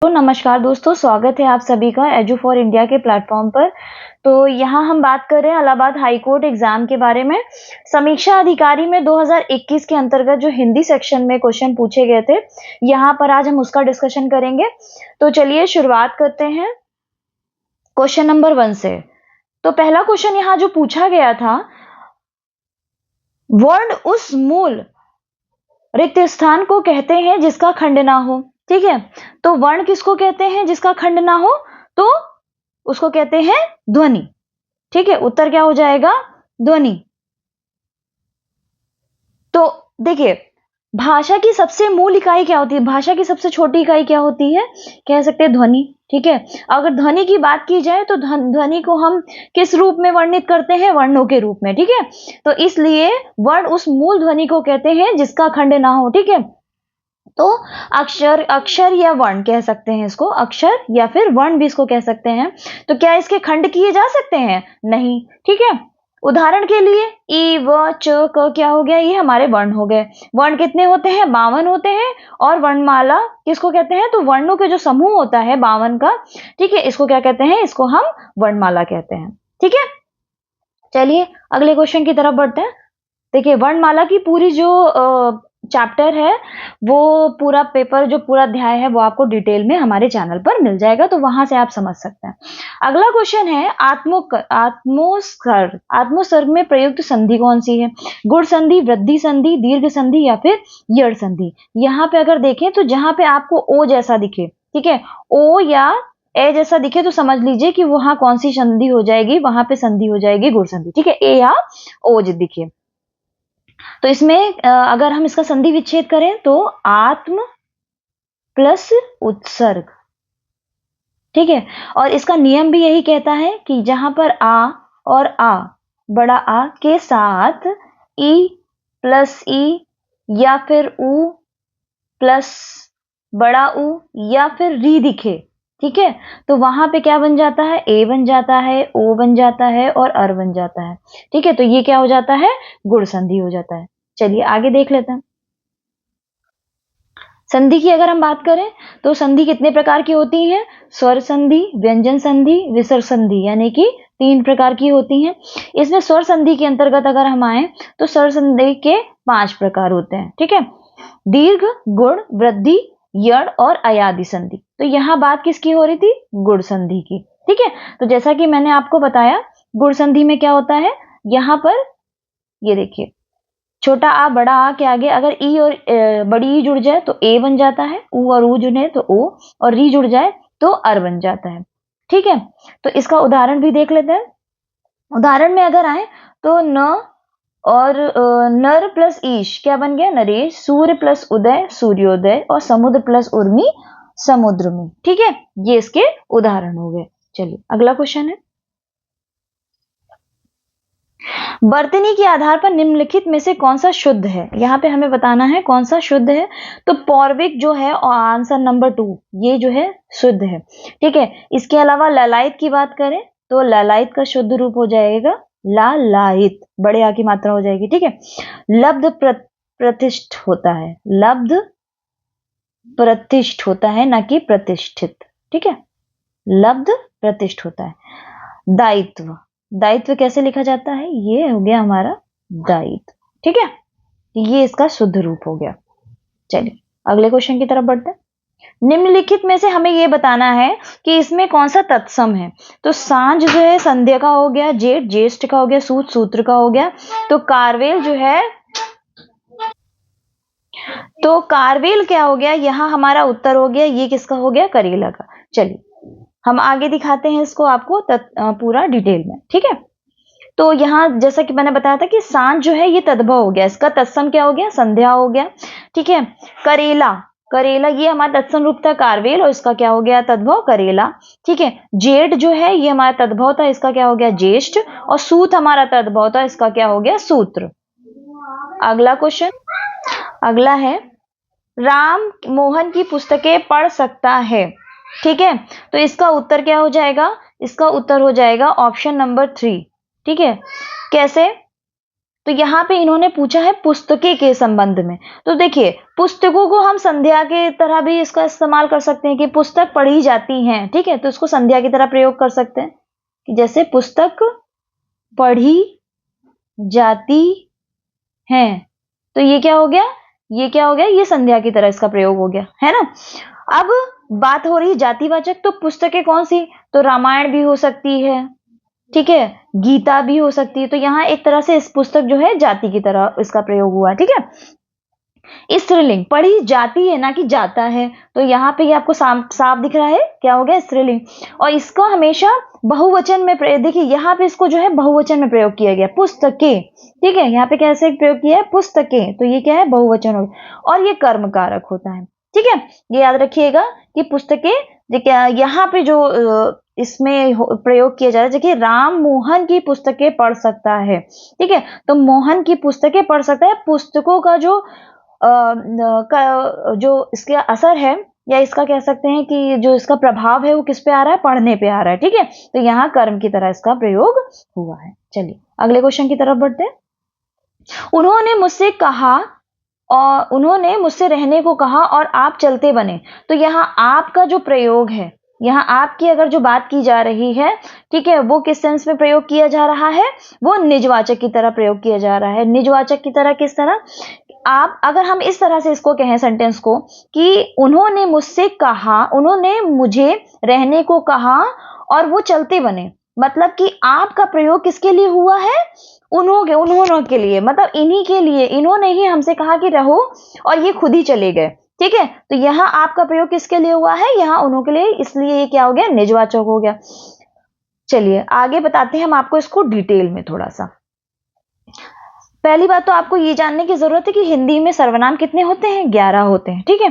तो नमस्कार दोस्तों, स्वागत है आप सभी का एजू फॉर इंडिया के प्लेटफॉर्म पर। तो यहाँ हम बात कर रहे हैं इलाहाबाद हाई कोर्ट एग्जाम के बारे में। समीक्षा अधिकारी में 2021 के अंतर्गत जो हिंदी सेक्शन में क्वेश्चन पूछे गए थे, यहाँ पर आज हम उसका डिस्कशन करेंगे। तो चलिए शुरुआत करते हैं क्वेश्चन नंबर 1 से। तो पहला क्वेश्चन यहाँ जो पूछा गया था, वर्ण उस मूल रिक्त स्थान को कहते हैं जिसका खंड ना हो। ठीक है, तो वर्ण किसको कहते हैं जिसका खंड ना हो? तो उसको कहते हैं ध्वनि। ठीक है, उत्तर क्या हो जाएगा? ध्वनि। तो देखिए, भाषा की सबसे मूल इकाई क्या होती है? भाषा की सबसे छोटी इकाई क्या होती है? कह सकते हैं ध्वनि। ठीक है, अगर ध्वनि की बात की जाए तो ध्वनि को हम किस रूप में वर्णित करते हैं? वर्णों के रूप में। ठीक है, तो इसलिए वर्ण उस मूल ध्वनि को कहते हैं जिसका खंड ना हो। ठीक है, तो अक्षर या वर्ण कह सकते हैं इसको, अक्षर या फिर वर्ण भी इसको कह सकते हैं। तो क्या इसके खंड किए जा सकते हैं? नहीं। ठीक है, उदाहरण के लिए ई, व, च, क क्या हो गया? ये हमारे वर्ण हो गए। वर्ण कितने होते हैं? 52 होते हैं। और वर्णमाला किसको कहते हैं? तो वर्णों के जो समूह होता है 52 का, ठीक है, इसको क्या कहते हैं? इसको हम वर्णमाला कहते हैं। ठीक है, चलिए अगले क्वेश्चन की तरफ बढ़ते हैं। देखिए, वर्णमाला की पूरी जो चैप्टर है, वो पूरा पेपर, जो पूरा अध्याय है, वो आपको डिटेल में हमारे चैनल पर मिल जाएगा, तो वहां से आप समझ सकते हैं। अगला क्वेश्चन है, आत्मोसर्ग। आत्मोसर्ग में प्रयुक्त संधि कौन सी है? गुण संधि, वृद्धि संधि, दीर्घ संधि या फिर यड़ संधि? यहाँ पे अगर देखें तो जहां पे आपको ओ जैसा दिखे, ठीक है, ओ या ए जैसा दिखे, तो समझ लीजिए कि वहां कौन सी संधि हो जाएगी? वहां पे संधि हो जाएगी गुण संधि। ठीक है, ए या ओ दिखे तो इसमें अगर हम इसका संधि विच्छेद करें तो आत्म प्लस उत्सर्ग। ठीक है, और इसका नियम भी यही कहता है कि जहां पर आ और आ, बड़ा आ के साथ ई प्लस ई या फिर उ प्लस बड़ा उ या फिर री दिखे, ठीक है, तो वहां पे क्या बन जाता है? ए बन जाता है, ओ बन जाता है और अर बन जाता है। ठीक है, तो ये क्या हो जाता है? गुण संधि हो जाता है। चलिए आगे देख लेते हैं। संधि की अगर हम बात करें तो संधि कितने प्रकार की होती है? स्वर संधि, व्यंजन संधि, विसर्ग संधि, यानी कि 3 प्रकार की होती हैं। इसमें स्वर संधि के अंतर्गत अगर हम आए तो स्वर संधि के 5 प्रकार होते हैं। ठीक है, दीर्घ, गुण, वृद्धि, यड़ और अयादि संधि। तो यहां बात किसकी हो रही थी? गुण संधि की। ठीक है, तो जैसा कि मैंने आपको बताया, गुण संधि में क्या होता है? यहां पर ये देखिए, छोटा आ बड़ा आ के आगे अगर ई और बड़ी ई जुड़ जाए तो ए बन जाता है, उ और उ जुड़े तो ओ, और री जुड़ जाए तो अर बन जाता है। ठीक है, तो इसका उदाहरण भी देख लेते हैं। उदाहरण में अगर आए तो न और नर प्लस ईश क्या बन गया? नरेश। सूर्य प्लस उदय, सूर्योदय। और समुद्र प्लस उर्मी, समुद्र में। ठीक है, ये इसके उदाहरण हो गए। चलिए अगला क्वेश्चन है, वर्तनी के आधार पर निम्नलिखित में से कौन सा शुद्ध है? यहाँ पे हमें बताना है कौन सा शुद्ध है। तो पौर्विक जो है, और आंसर नंबर 2, ये जो है शुद्ध है। ठीक है, इसके अलावा ललायत की बात करें तो ललायत का शुद्ध रूप हो जाएगा लालायित, बड़े आ की मात्रा हो जाएगी। ठीक है, लब्ध प्रतिष्ठ होता है, लब्ध प्रतिष्ठ होता है, ना कि प्रतिष्ठित। ठीक है, लब्ध प्रतिष्ठ होता है। दायित्व, दायित्व कैसे लिखा जाता है? ये हो गया हमारा दायित्व। ठीक है, ये इसका शुद्ध रूप हो गया। चलिए अगले क्वेश्चन की तरफ बढ़ते हैं। निम्नलिखित में से हमें यह बताना है कि इसमें कौन सा तत्सम है। तो सांझ जो है संध्या का हो गया, जेठ ज्येष्ठ का हो गया, सूत सूत्र का हो गया। तो कारवेल जो है, तो कारवेल क्या हो गया? यहां हमारा उत्तर हो गया, ये किसका हो गया? करेला का। चलिए हम आगे दिखाते हैं इसको आपको पूरा डिटेल में। ठीक है, तो यहां जैसा कि मैंने बताया था कि सांझ जो है ये तद्भव हो गया, इसका तत्सम क्या हो गया? संध्या हो गया। ठीक है, करेला, करेला ये हमारा तत्सम रूप था कारवेल, और इसका क्या हो गया? तद्भव करेला। ठीक है, जेठ जो है ये हमारा तद्भव था, इसका क्या हो गया? ज्येष्ठ। और सूत हमारा तद्भव था, इसका क्या हो गया? सूत्र। अगला क्वेश्चन, अगला है, राम मोहन की पुस्तकें पढ़ सकता है। ठीक है, तो इसका उत्तर क्या हो जाएगा? इसका उत्तर हो जाएगा ऑप्शन नंबर 3। ठीक है, कैसे? तो यहाँ पे इन्होंने पूछा है पुस्तकें के संबंध में। तो देखिए, पुस्तकों को हम संध्या के तरह भी इसका इस्तेमाल कर सकते हैं कि पुस्तक पढ़ी जाती हैं, ठीक है, तो इसको संध्या की तरह प्रयोग कर सकते हैं कि जैसे पुस्तक पढ़ी जाती है। तो ये क्या हो गया, ये क्या हो गया, ये संध्या की तरह इसका प्रयोग हो गया, है ना। अब बात हो रही जातिवाचक, तो पुस्तकें कौन सी, तो रामायण भी हो सकती है, ठीक है, गीता भी हो सकती है। तो यहाँ एक तरह से इस पुस्तक जो है जाति की तरह इसका प्रयोग हुआ है, ठीक है। स्त्रीलिंग, पढ़ी जाती है ना कि जाता है, तो यहाँ पे ये आपको साफ दिख रहा है, क्या हो गया, स्त्रीलिंग। और इसको हमेशा बहुवचन में देखिए यहाँ पे इसको जो है बहुवचन में प्रयोग किया गया, पुस्तकें, ठीक है, यहाँ पे कैसे प्रयोग किया है, पुस्तकें, तो ये क्या है, बहुवचन हो, और ये कर्म कारक होता है, ठीक है। ये याद रखिएगा कि पुस्तकें, यहाँ पे जो इसमें प्रयोग किया जा रहा है, देखिए राम मोहन की पुस्तकें पढ़ सकता है, ठीक है, तो मोहन की पुस्तकें पढ़ सकता है। पुस्तकों का जो इसका असर है, या इसका कह सकते हैं कि जो इसका प्रभाव है वो किस पे आ रहा है, पढ़ने पे आ रहा है, ठीक है। तो यहाँ कर्म की तरह इसका प्रयोग हुआ है। चलिए अगले क्वेश्चन की तरफ बढ़ते हैं। उन्होंने मुझसे कहा, और उन्होंने मुझसे रहने को कहा और आप चलते बने। तो यहाँ आपका जो प्रयोग है, यहाँ आपकी अगर जो बात की जा रही है, ठीक है, वो किस सेंस में प्रयोग किया जा रहा है, वो निजवाचक की तरह प्रयोग किया जा रहा है। निजवाचक की तरह किस तरह, आप अगर हम इस तरह से इसको कहें सेंटेंस को कि उन्होंने मुझसे कहा, उन्होंने मुझे रहने को कहा और वो चलते बने, मतलब कि आपका प्रयोग किसके लिए हुआ है, उन्होंने के लिए, मतलब इन्हीं के लिए, इन्होंने ही हमसे कहा कि रहो और ये खुद ही चले गए, ठीक है। तो यहाँ आपका प्रयोग किसके लिए हुआ है, यहाँ उन्हों के लिए, इसलिए ये क्या हो गया, निजवाचक हो गया। चलिए आगे बताते हैं हम आपको इसको डिटेल में थोड़ा सा। पहली बात तो आपको ये जानने की जरूरत है कि हिंदी में सर्वनाम कितने होते हैं, 11 होते हैं, ठीक है।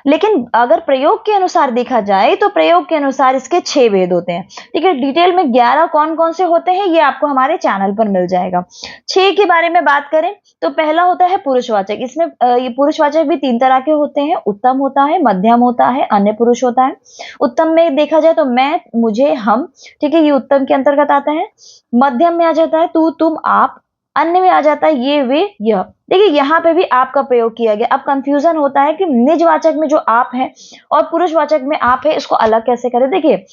लेकिन अगर प्रयोग के अनुसार देखा जाए तो प्रयोग के अनुसार इसके 6 भेद होते हैं, ठीक है। डिटेल में 11 कौन कौन से होते हैं ये आपको हमारे चैनल पर मिल जाएगा। 6 के बारे में बात करें तो पहला होता है पुरुषवाचक। इसमें ये पुरुषवाचक भी 3 तरह के होते हैं, उत्तम होता है, मध्यम होता है, अन्य पुरुष होता है। उत्तम में देखा जाए तो मैं, मुझे, हम, ठीक है, ये उत्तम के अंतर्गत आता है। मध्यम में आ जाता है तू, तुम, आप। अन्य में आ जाता है ये, वे, यह। देखिए यहाँ पे भी आपका प्रयोग किया गया। अब कंफ्यूजन होता है कि निजवाचक में जो आप है और पुरुषवाचक में आप है, इसको अलग कैसे करें। देखिए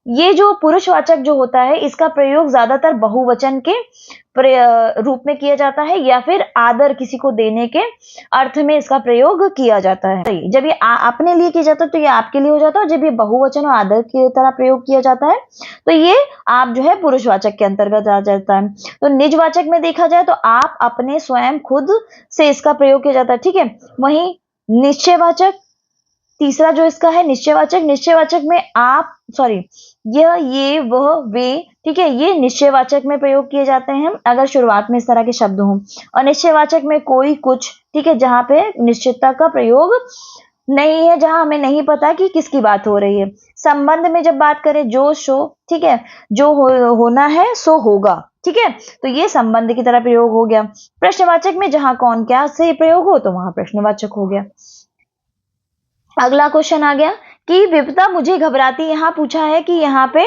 ये जो पुरुषवाचक जो होता है इसका प्रयोग ज्यादातर बहुवचन के रूप में किया जाता है, या फिर आदर किसी को देने के अर्थ में इसका प्रयोग किया जाता है। जब ये अपने लिए किया जाता है तो ये आपके लिए हो जाता है, जब ये बहुवचन और आदर की तरह प्रयोग किया जाता है तो ये आप जो है पुरुषवाचक के अंतर्गत आ जाता है। तो निजवाचक में देखा जाए तो आप, अपने, स्वयं, खुद से इसका प्रयोग किया जाता है, ठीक है। वहीं निश्चयवाचक, तीसरा जो इसका है निश्चयवाचक, निश्चयवाचक में आप, सॉरी, यह, ये, वह, वे, ठीक है, ये निश्चयवाचक में प्रयोग किए जाते हैं अगर शुरुआत में इस तरह के शब्द हों। और निश्चयवाचक में कोई, कुछ, ठीक है, जहां पे निश्चितता का प्रयोग नहीं है, जहां हमें नहीं पता कि किसकी बात हो रही है। संबंध में जब बात करें जो, सो, ठीक है, जो होना है सो होगा, ठीक है, तो ये संबंध की तरह प्रयोग हो गया। प्रश्नवाचक में जहां कौन क्या से प्रयोग हो तो वहां प्रश्नवाचक हो गया। अगला क्वेश्चन आ गया कि विपदा मुझे घबराती, यहाँ पूछा है कि यहाँ पे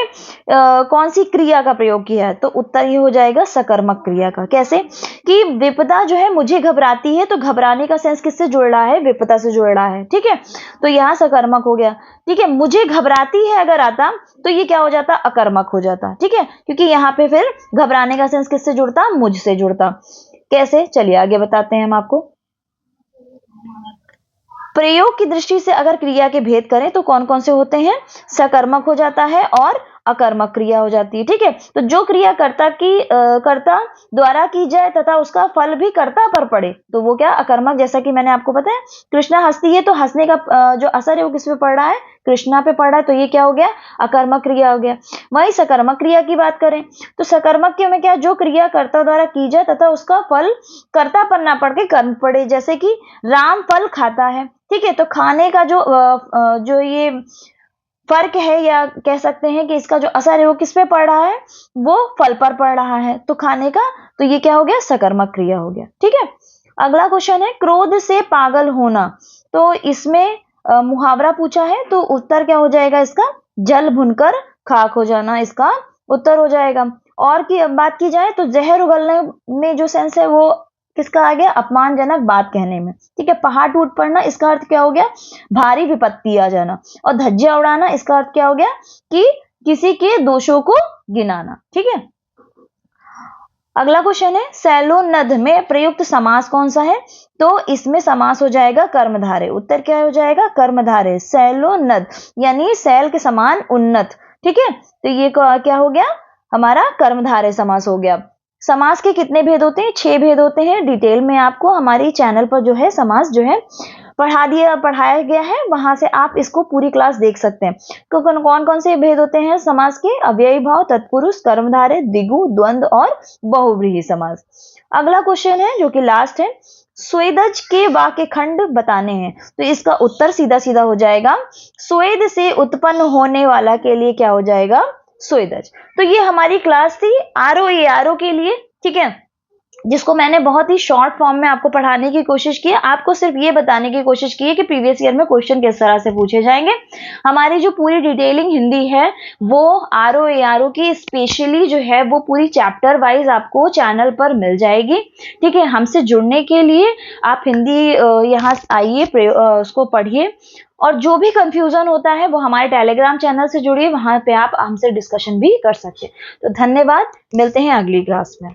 कौन सी क्रिया का प्रयोग किया है, तो उत्तर ये हो जाएगा सकर्मक क्रिया का। कैसे कि विपदा जो है मुझे घबराती है, तो घबराने का सेंस किससे जुड़ रहा है, विपदा से जुड़ रहा है, ठीक है, तो यहाँ सकर्मक हो गया, ठीक है। मुझे घबराती है अगर आता तो ये क्या हो जाता, अकर्मक हो जाता, ठीक है, क्योंकि यहाँ पे फिर घबराने का सेंस किससे जुड़ता, मुझसे जुड़ता। कैसे, चलिए आगे बताते हैं हम आपको। प्रयोग की दृष्टि से अगर क्रिया के भेद करें तो कौन कौन से होते हैं, सकर्मक हो जाता है और अकर्मक क्रिया हो जाती है, ठीक है। तो जो क्रिया कर्ता द्वारा की जाए तथा उसका फल भी कर्ता पर पड़े तो वो क्या, अकर्मक। जैसा कि मैंने आपको बताया कृष्णा हंसती है तो हंसने का जो असर है वो किस पे पड़ रहा है, कृष्णा पे पड़ रहा है, तो ये क्या हो गया, अकर्मक क्रिया हो गया। वही सकर्मक क्रिया की बात करें तो सकर्मक क्रिया में क्या, जो क्रिया कर्ता द्वारा की जाए तथा उसका फल कर्ता पर ना पड़ के कर्म पड़े। जैसे कि राम फल खाता है, ठीक है, तो खाने का जो ये फर्क है, या कह सकते हैं कि इसका जो असर है वो किस पे पड़ रहा है, वो फल पर पड़ रहा है, तो खाने का, तो ये क्या हो गया, सकर्मक क्रिया हो गया, ठीक है। अगला क्वेश्चन है क्रोध से पागल होना, तो इसमें मुहावरा पूछा है, तो उत्तर क्या हो जाएगा इसका, जल भुनकर खाक हो जाना इसका उत्तर हो जाएगा। और की बात की जाए तो जहर उगलने में जो सेंस है वो किसका आ गया, अपमानजनक बात कहने में, ठीक है। पहाड़ टूट पड़ना, इसका अर्थ क्या हो गया, भारी विपत्ति आ जाना। और धज्जियां उड़ाना, इसका अर्थ क्या हो गया कि किसी के दोषों को गिनाना, ठीक है। अगला क्वेश्चन है सैलोनद में प्रयुक्त समास कौन सा है, तो इसमें समास हो जाएगा कर्मधारय। उत्तर क्या हो जाएगा, कर्मधारय। सैलोनद यानी सैल के समान उन्नत, ठीक है। तो ये क्या हो गया, हमारा कर्मधारय समास हो गया। समास के कितने भेद होते हैं, 6 भेद होते हैं। डिटेल में आपको हमारी चैनल पर जो है समास जो है पढ़ाया गया है, वहां से आप इसको पूरी क्लास देख सकते हैं। तो कौन कौन से भेद होते हैं समास के, अव्ययी भाव, तत्पुरुष, कर्मधारय, द्विगु, द्वंद्व और बहुव्रीहि समास। अगला क्वेश्चन है जो कि लास्ट है, स्वेदज के वाक्य खंड बताने हैं, तो इसका उत्तर सीधा सीधा हो जाएगा स्वेद से उत्पन्न होने वाला के लिए क्या हो जाएगा, स्वेदज। तो ये हमारी क्लास थी आरओ के लिए, ठीक है, जिसको मैंने बहुत ही शॉर्ट फॉर्म में आपको पढ़ाने की कोशिश की है। आपको सिर्फ ये बताने की कोशिश की है कि प्रीवियस ईयर में क्वेश्चन किस तरह से पूछे जाएंगे। हमारी जो पूरी डिटेलिंग हिंदी है वो आरओ की स्पेशली जो है वो पूरी चैप्टर वाइज आपको चैनल पर मिल जाएगी, ठीक है। हमसे जुड़ने के लिए आप हिंदी यहाँ आइए, उसको पढ़िए, और जो भी कंफ्यूजन होता है वो हमारे टेलीग्राम चैनल से जुड़िए, वहां पे आप हमसे डिस्कशन भी कर सकते हैं। तो धन्यवाद, मिलते हैं अगली क्लास में।